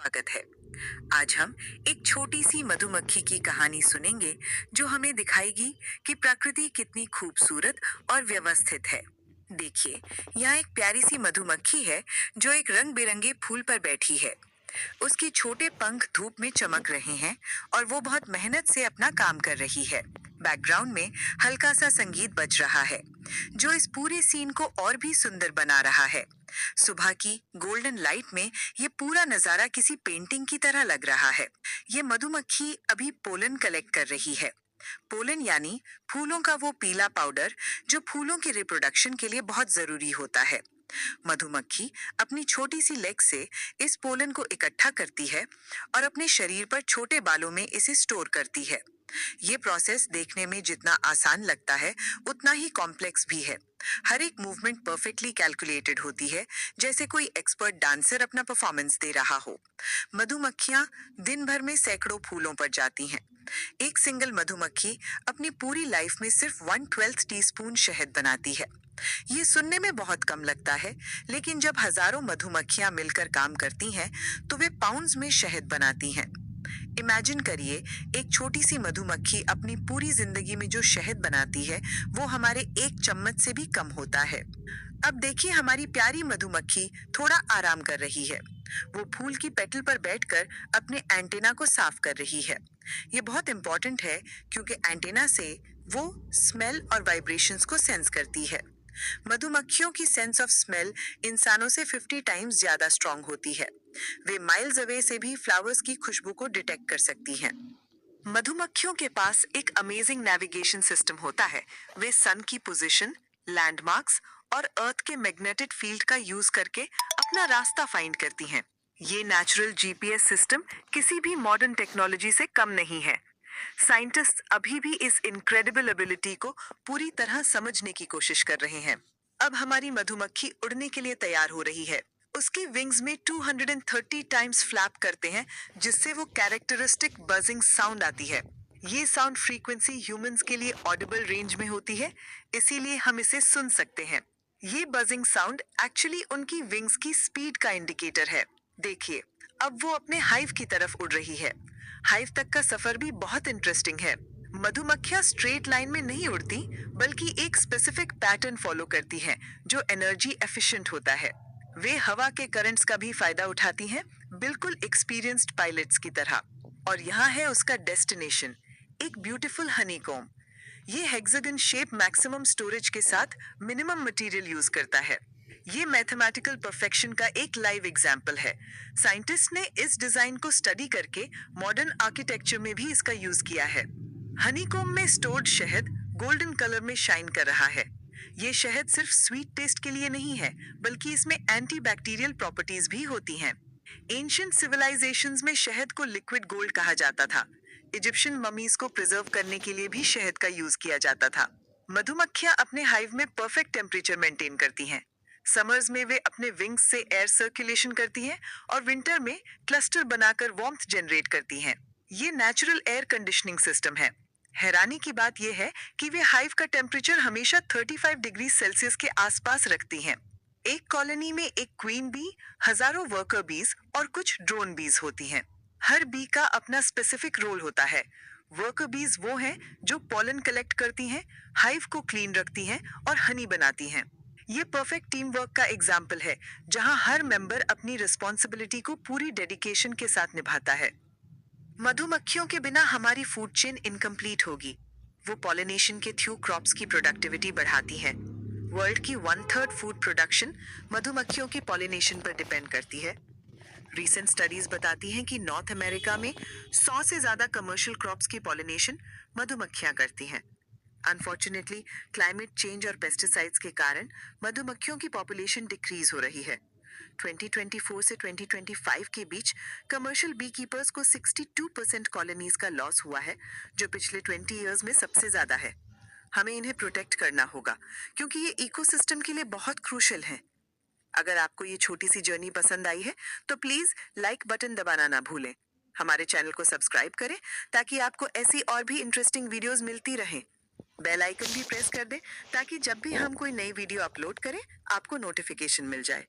स्वागत है। आज हम एक छोटी सी मधुमक्खी की कहानी सुनेंगे जो हमें दिखाएगी कि प्रकृति कितनी खूबसूरत और व्यवस्थित है। देखिए, यहाँ एक प्यारी सी मधुमक्खी है जो एक रंग बिरंगे फूल पर बैठी है। उसके छोटे पंख धूप में चमक रहे हैं और वो बहुत मेहनत से अपना काम कर रही है। बैकग्राउंड में हल्का सा संगीत बज रहा है जो इस पूरे सीन को और भी सुंदर बना रहा है। सुबह की गोल्डन लाइट में ये पूरा नजारा किसी पेंटिंग की तरह लग रहा है। ये मधुमक्खी अभी पोलन कलेक्ट कर रही है। पोलन यानी फूलों का वो पीला पाउडर जो फूलों के रिप्रोडक्शन के लिए बहुत जरूरी होता है। मधुमक्खी अपनी छोटी सी लेग से इस पोलन को इकट्ठा करती है और अपने शरीर पर छोटे बालों में इसे स्टोर करती है। ये प्रोसेस देखने में जितना आसान लगता है उतना ही कॉम्प्लेक्स भी है। हर एक मूवमेंट परफेक्टली कैलकुलेटेड होती है, जैसे कोई एक्सपर्ट डांसर अपना परफॉर्मेंस दे रहा हो। मधुमक्खियां दिन भर में सैकड़ों फूलों पर जाती हैं। एक सिंगल मधुमक्खी अपनी पूरी लाइफ में सिर्फ 1/12 टीस्पून शहद बनाती है। ये सुनने में बहुत कम लगता है, लेकिन जब हजारों मधुमक्खियां मिलकर काम करती हैं, तो वे पाउंड्स में शहद बनाती हैं। इमेजिन करिए, एक छोटी सी मधुमक्खी अपनी पूरी जिंदगी में जो शहद बनाती है वो हमारे एक चम्मच से भी कम होता है। अब देखिए, हमारी प्यारी मधुमक्खी थोड़ा आराम कर रही है। वो फूल की पेटल पर बैठकर अपने एंटेना को साफ कर रही है। ये बहुत इंपॉर्टेंट है क्योंकि एंटेना से वो स्मेल और वाइब्रेशंस को सेंस करती है। मधुमक्खियों की सेंस ऑफ स्मेल इंसानों से 50 टाइम्स ज्यादा स्ट्रांग होती है। वे माइल्स अवे से भी फ्लावर्स की खुशबू को डिटेक्ट कर सकती हैं। मधुमक्खियों के पास एक अमेजिंग नेविगेशन सिस्टम होता है। वे सन की पोजीशन, लैंडमार्क्स और अर्थ के मैग्नेटिक फील्ड का यूज करके अपना रास्ता फाइंड करती हैं। ये नेचुरल जीपीएस सिस्टम किसी भी मॉडर्न टेक्नोलॉजी से कम नहीं है। साइंटिस्ट अभी भी इस इनक्रेडिबल एबिलिटी को पूरी तरह समझने की कोशिश कर रहे हैं। अब हमारी मधुमक्खी उड़ने के लिए तैयार हो रही है। उसके विंग्स में 230 टाइम्स फ्लैप करते हैं, जिससे वो कैरेक्टरिस्टिक बजिंग साउंड आती है। ये साउंड फ्रीक्वेंसी ह्यूमंस के लिए ऑडिबल रेंज में होती है, इसीलिए हम इसे सुन सकते हैं। ये बजिंग साउंड एक्चुअली उनकी विंग्स की स्पीड का इंडिकेटर है। देखिए, अब वो अपने हाइव की तरफ उड़ रही है। हाइव तक का सफर भी बहुत इंटरेस्टिंग है। मधुमक्खियां स्ट्रेट लाइन में नहीं उड़ती, बल्कि एक स्पेसिफिक पैटर्न फॉलो करती हैं, जो एनर्जी एफिशिएंट होता है। वे हवा के करंट्स का भी फायदा उठाती हैं, बिल्कुल एक्सपीरियंस्ड पायलट्स की तरह। और यहाँ है उसका डेस्टिनेशन, एक ब्यूटीफुल हनीकॉम्ब। ये हेक्सागन शेप मैक्सिमम स्टोरेज के साथ मिनिमम मटेरियल यूज करता है। ये मैथमेटिकल परफेक्शन का एक लाइव एग्जाम्पल है। साइंटिस्ट ने इस डिजाइन को स्टडी करके मॉडर्न आर्किटेक्चर में भी इसका यूज किया है। हनीकॉम्ब में स्टोर्ड शहद गोल्डन कलर में शाइन कर रहा है। ये शहद सिर्फ स्वीट टेस्ट के लिए नहीं है, बल्कि इसमें एंटी बैक्टीरियल प्रॉपर्टीज भी होती हैं। एंशियंट सिविलाइजेशंस में शहद को लिक्विड गोल्ड कहा जाता था। इजिप्शियन ममीज को प्रिजर्व करने के लिए भी शहद का यूज किया जाता था। मधुमक्खियां अपने हाइव में परफेक्ट टेम्परेचर मेंटेन करती हैं। समर्स में वे अपने विंग्स से एयर सर्कुलेशन करती हैं और विंटर में क्लस्टर बनाकर वार्मथ जनरेट करती हैं। ये नेचुरल एयर कंडीशनिंग सिस्टम है। हैरानी की बात यह है कि वे हाइव का टेम्परेचर हमेशा 35 डिग्री सेल्सियस के आसपास रखती हैं। एक कॉलोनी में एक क्वीन बी, हजारों वर्कर बीज और कुछ ड्रोन बीज होती हैं। हर बी का अपना स्पेसिफिक रोल होता है। वर्कर बीज वो हैं जो पॉलन कलेक्ट करती हैं, हाइव को क्लीन रखती हैं और हनी बनाती हैं। ये परफेक्ट टीम वर्क का एग्जाम्पल है, जहां हर मेंबर अपनी रिस्पॉन्सिबिलिटी को पूरी डेडिकेशन के साथ निभाता है। मधुमक्खियों के बिना हमारी फूड चेन इनकम्प्लीट होगी। वो पॉलिनेशन के थ्रू क्रॉप्स की प्रोडक्टिविटी बढ़ाती है। वर्ल्ड की 1/3 फूड प्रोडक्शन मधुमक्खियों की पॉलिनेशन पर डिपेंड करती है। रीसेंट स्टडीज बताती हैं कि नॉर्थ अमेरिका में 100 से ज्यादा कमर्शियल क्रॉप्स की पॉलिनेशन मधुमक्खियां करती हैं। अनफॉर्चुनेटली, क्लाइमेट चेंज और पेस्टिसाइड्स के कारण मधुमक्खियों की पॉपुलेशन डिक्रीज हो रही है। 2024 से 2025 के बीच कमर्शियल बी कीपर्स को 62% कॉलोनीज का लॉस हुआ है, जो पिछले 20 इयर्स में सबसे ज्यादा है। हमें इन्हें प्रोटेक्ट करना होगा क्योंकि ये इकोसिस्टम के लिए बहुत क्रूशियल हैं। अगर आपको ये छोटी सी जर्नी पसंद आई है तो प्लीज लाइक बटन दबाना ना भूलें। हमारे चैनल को सब्सक्राइब करें ताकि आपको ऐसी और भी इंटरेस्टिंग वीडियोस मिलती रहें। बेल आइकन भी प्रेस कर दें ताकि जब भी हम कोई नई वीडियो अपलोड करें आपको नोटिफिकेशन मिल जाए।